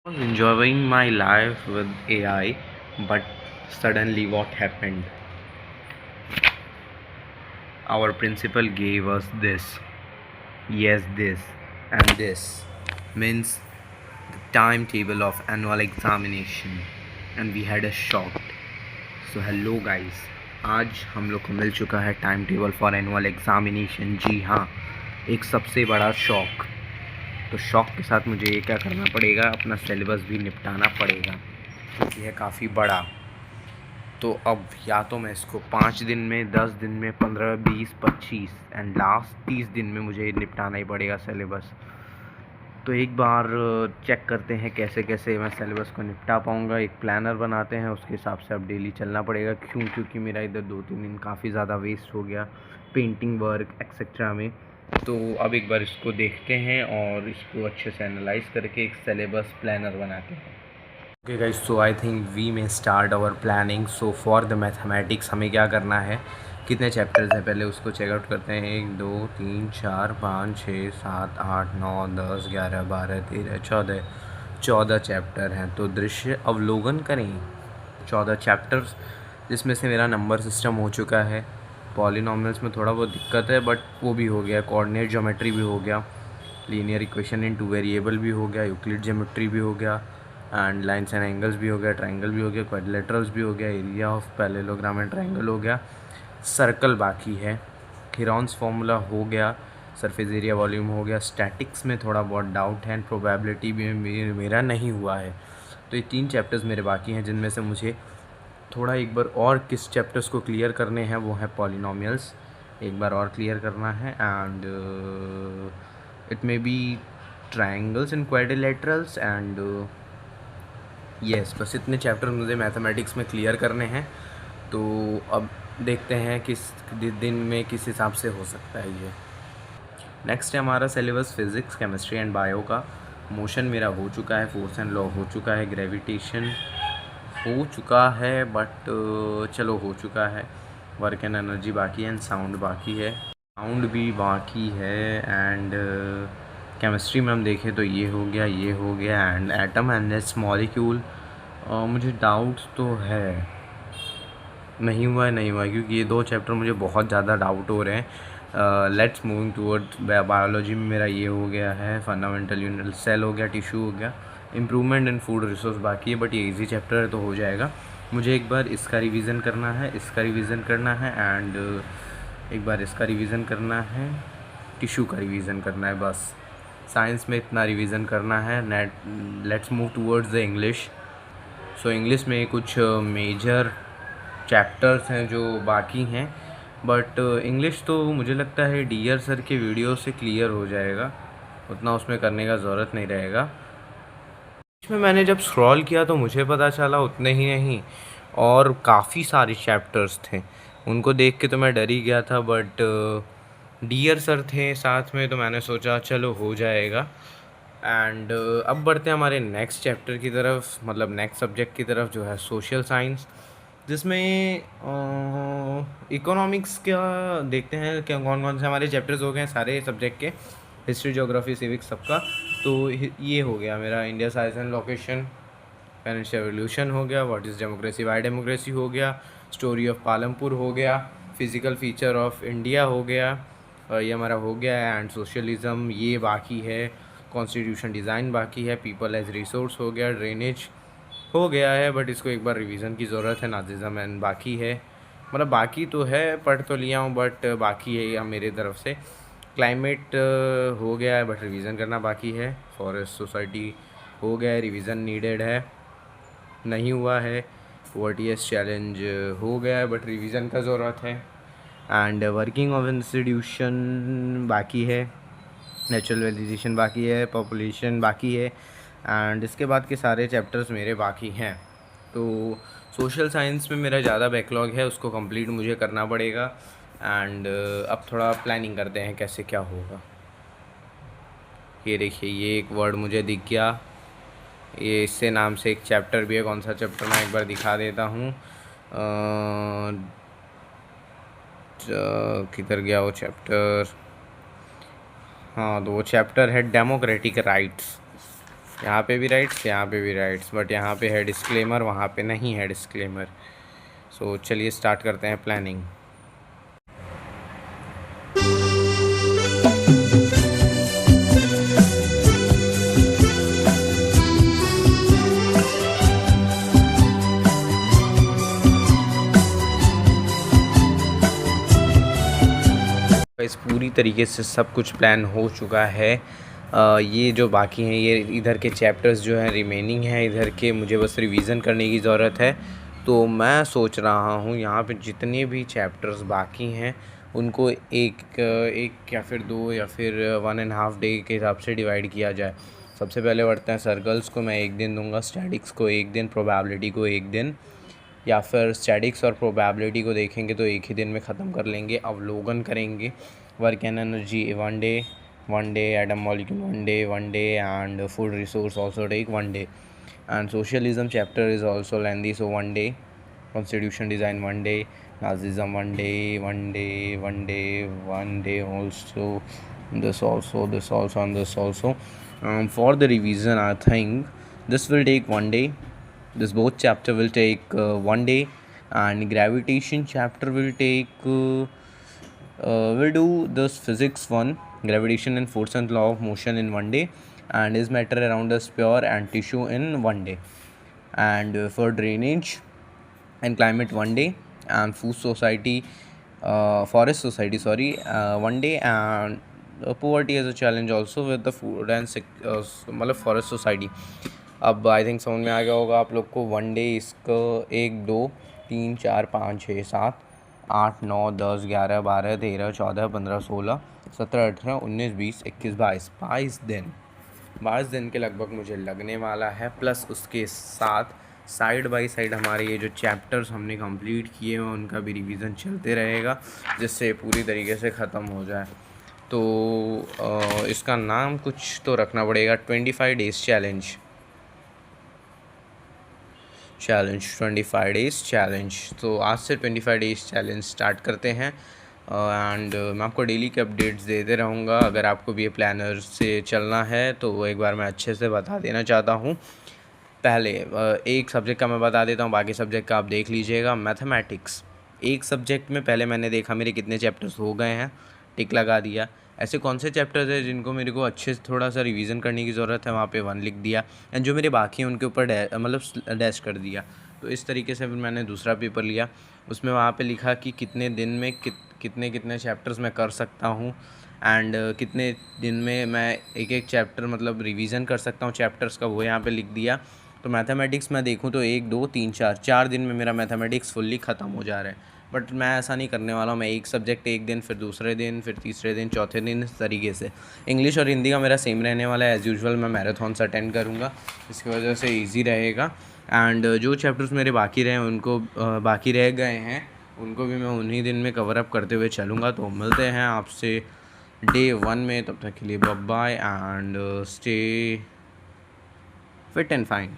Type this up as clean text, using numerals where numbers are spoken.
Was enjoying my life with AI, but suddenly what happened? Our principal gave us this, yes, this, and this means the timetable of annual examination, and we had a shock. So hello guys, आज हम लोग को मिल चुका है time table for annual examination. जी हाँ, एक सबसे बड़ा शौक। तो शौक के साथ मुझे ये क्या करना पड़ेगा, अपना सिलेबस भी निपटाना पड़ेगा क्योंकि है काफ़ी बड़ा। तो अब या तो मैं इसको 5 दिन में, 10 दिन में, 15, 20, 25 एंड लास्ट 30 दिन में मुझे निपटाना ही पड़ेगा सिलेबस। तो एक बार चेक करते हैं कैसे कैसे मैं सिलेबस को निपटा पाऊँगा। एक प्लानर बनाते हैं, उसके हिसाब से अब डेली चलना पड़ेगा। क्योंकि मेरा इधर 2-3 दिन काफ़ी ज़्यादा वेस्ट हो गया पेंटिंग वर्क एक्सेट्रा में। तो अब एक बार इसको देखते हैं और इसको अच्छे से एनालाइज करके एक सिलेबस प्लानर बनाते हैं। Okay guys, so I think we में start our planning. So for the mathematics हमें क्या करना है, कितने चैप्टर्स हैं पहले उसको चेकआउट करते हैं। 1 2 3 4 5 6 7 8 9 10 11 12 13 14 चैप्टर हैं। तो दृश्य अवलोकन करें 14 चैप्टर्स, जिसमें से मेरा नंबर सिस्टम हो चुका है। पॉलिनॉमियल्स में थोड़ा बहुत दिक्कत है बट वो भी हो गया। कोऑर्डिनेट ज्योमेट्री भी हो गया, लीनियर इक्वेशन इन 2 वेरिएबल भी हो गया, यूक्लिड ज्योमेट्री भी हो गया, एंड लाइन्स एंड एंगल्स भी हो गया, ट्रायंगल भी हो गया, क्वाड्रिलेटरल्स भी हो गया, area of parallelogram and triangle हो गया, सर्कल बाकी है, हेरॉन्स फार्मूला हो गया, सरफेस एरिया वॉल्यूम हो गया। स्टैटिक्स में थोड़ा बहुत डाउट है, प्रोबेबिलिटी भी मेरा नहीं हुआ है। तो ये 3 चैप्टर्स मेरे बाकी हैं, जिनमें से मुझे थोड़ा एक बार और किस चैप्टर्स को क्लियर करने हैं, वो है पॉलिनॉमियल्स। एक बार और क्लियर करना है and it may be triangles and quadrilaterals and yes, बस इतने चैप्टर मुझे मैथमेटिक्स में क्लियर करने हैं। तो अब देखते हैं किस दिन में किस हिसाब से हो सकता है ये। नेक्स्ट है हमारा syllabus physics, chemistry and bio का। मोशन मेरा हो चुका है, फोर्स एंड लॉ हो चुका है, ग्रेविटेशन हो चुका है बट चलो हो चुका है। वर्क एंड एनर्जी बाकी है एंड साउंड बाकी है, साउंड भी बाकी है एंड केमिस्ट्री में हम देखें तो ये हो गया and atom and it's molecule. मुझे डाउट तो है, नहीं हुआ है क्योंकि ये 2 चैप्टर मुझे बहुत ज़्यादा डाउट हो रहे हैं। लेट्स मूविंग टूवर्ड्स बायोलॉजी में मेरा ये हो गया है, फंडामेंटल यूनिट सेल हो गया, टिश्यू हो गया, इम्प्रूवमेंट इन फूड रिसोर्स बाकी है बट ये इजी चैप्टर है तो हो जाएगा। मुझे एक बार इसका रिवीजन करना है, इसका रिवीजन करना है एंड एक बार इसका रिवीजन करना है, टिश्यू का रिवीजन करना है। बस साइंस में इतना रिवीजन करना है। Let's move towards the English. So English में कुछ मेजर चैप्टर्स हैं जो बाकी हैं बट इंग्लिश तो मुझे लगता है डियर सर के वीडियो से क्लियर हो जाएगा, उतना उसमें करने का ज़रूरत नहीं रहेगा। इसमें मैंने जब स्क्रॉल किया तो मुझे पता चला उतने ही नहीं और काफ़ी सारे चैप्टर्स थे, उनको देख के तो मैं डर ही गया था बट डियर सर थे साथ में तो मैंने सोचा चलो हो जाएगा। एंड अब बढ़ते हैं हमारे नेक्स्ट चैप्टर की तरफ, मतलब नेक्स्ट सब्जेक्ट की तरफ जो है सोशल साइंस, जिसमें इकोनॉमिक्स का देखते हैं क्या कौन कौन से हमारे चैप्टर्स हो गए हैं सारे सब्जेक्ट के, हिस्ट्री, ज्योग्राफी, सिविक्स सबका। तो ये हो गया मेरा India size and location, financial revolution हो गया, what is democracy, Y democracy हो गया, स्टोरी ऑफ पालमपुर हो गया, फिज़िकल फीचर ऑफ इंडिया हो गया, ये हमारा हो गया एंड सोशलिज़म ये बाकी है, कॉन्स्टिट्यूशन डिज़ाइन बाकी है, पीपल एज रिसोर्स हो गया, ड्रेनेज हो गया है बट इसको एक बार रिवीजन की ज़रूरत है, नाजिज़म एंड बाकी है, मतलब बाकी तो है, पढ़ तो लिया हूँ बट बाकी है या मेरी तरफ से। क्लाइमेट हो गया है बट रिवीजन करना बाकी है। फॉरेस्ट सोसाइटी हो गया है, रिवीजन नीडेड है, नहीं हुआ है। OTS चैलेंज हो गया है बट रिवीजन का ज़रूरत है एंड वर्किंग ऑफ इंस्टीट्यूशन बाकी है, नेचुरल वेलिडेशन बाकी है, पॉपुलेशन बाकी है एंड इसके बाद के सारे चैप्टर्स मेरे बाकी हैं। तो सोशल साइंस में मेरा ज़्यादा बैकलॉग है, उसको कंप्लीट मुझे करना पड़ेगा एंड अब थोड़ा प्लानिंग करते हैं कैसे क्या होगा। ये देखिए ये एक वर्ड मुझे दिख गया, ये इससे नाम से एक चैप्टर भी है, कौन सा चैप्टर मैं एक बार दिखा देता हूँ। किधर गया वो चैप्टर, हाँ तो वो चैप्टर है डेमोक्रेटिक राइट्स। यहाँ पे भी राइट्स, यहाँ पे भी राइट्स, बट यहाँ पे है डिस्क्लेमर, वहाँ पे नहीं है डिस्क्लेमर। सो चलिए स्टार्ट करते हैं प्लानिंग। इस पूरी तरीके से सब कुछ प्लान हो चुका है। ये जो बाकी हैं, ये इधर के चैप्टर्स जो हैं रिमेनिंग हैं, इधर के मुझे बस रिवीजन करने की ज़रूरत है। तो मैं सोच रहा हूँ यहाँ पे जितने भी चैप्टर्स बाकी हैं उनको एक या फिर 2 या फिर 1.5 डे के हिसाब से डिवाइड किया जाए। सबसे पहले बढ़ते हैं सर्कल्स को, मैं 1 दिन दूंगा, स्टैटिक्स को 1 दिन, प्रोबेबिलिटी को 1 दिन, या फिर स्टैटिक्स और प्रोबेबिलिटी को देखेंगे तो एक ही दिन में ख़त्म कर लेंगे। अवलोकन करेंगे, work and energy 1 day, atom molecule 1 day and food resource also take 1 day, and socialism chapter is also lengthy, so 1 day, constitution design 1 day, Nazism 1 day, 1 day, 1 day, 1 day also, this also, this also, and this also. For the revision, I think this will take 1 day. This both chapter will take 1 day, and gravitation chapter will take. We'll do this physics one, gravitation and force and law of motion in 1 day, and is matter around us pure and tissue in 1 day, and for drainage and climate 1 day, and food society, forest society, sorry, 1 day, and poverty as a challenge also with the food and मतलब forest society. अब I think समझ में आ गया होगा आप लोग को। 1 day इसको 1 2 3 4 5 6 7 8 9 10 11 12 13 14 15 16 17 18 19 20 21 22 22 दिन के लगभग मुझे लगने वाला है। प्लस उसके साथ साइड बाय साइड हमारे ये जो चैप्टर्स हमने कंप्लीट किए हैं उनका भी रिवीजन चलते रहेगा, जिससे पूरी तरीके से ख़त्म हो जाए। तो इसका नाम कुछ तो रखना पड़ेगा, 25 डेज़ चैलेंज 25 डेज़ चैलेंज। तो आज से 25 डेज़ चैलेंज स्टार्ट करते हैं, एंड मैं आपको डेली के अपडेट्स देते रहूँगा। अगर आपको भी ये प्लानर से चलना है तो एक बार मैं अच्छे से बता देना चाहता हूँ। पहले एक सब्जेक्ट का मैं बता देता हूँ, बाकी सब्जेक्ट का आप देख लीजिएगा। मैथमेटिक्स एक सब्जेक्ट में पहले मैंने देखा मेरे कितने चैप्टर्स हो गए हैं, टिक लगा दिया। ऐसे कौन से चैप्टर्स हैं जिनको मेरे को अच्छे से थोड़ा सा रिवीजन करने की ज़रूरत है, वहाँ पे 1 लिख दिया, एंड जो मेरे बाकी हैं उनके ऊपर मतलब डैश कर दिया। तो इस तरीके से फिर मैंने दूसरा पेपर लिया, उसमें वहाँ पे लिखा कि कितने दिन में कितने चैप्टर्स मैं कर सकता हूँ, एंड कितने दिन में मैं एक चैप्टर मतलब रिवीजन कर सकता हूँ चैप्टर्स का, वो यहाँ पे लिख दिया। तो मैथमेटिक्स मैं देखूँ तो 1 2 3 4 दिन में मेरा मैथमेटिक्स फुल्ली ख़त्म हो जा रहा है। बट मैं ऐसा नहीं करने वाला हूँ, मैं एक सब्जेक्ट एक दिन, फिर दूसरे दिन, फिर तीसरे दिन, चौथे दिन, इस तरीके से। इंग्लिश और हिंदी का मेरा सेम रहने वाला है, एज़ यूजुअल मैं मैराथॉन्स अटेंड करूँगा, इसकी वजह से ईजी रहेगा। एंड जो चैप्टर्स मेरे बाकी रह गए हैं उनको भी मैं उन्हीं दिन में कवर अप करते हुए चलूँगा। तो मिलते हैं आपसे डे 1 में, तब तक के लिए bye bye and stay fit and fine.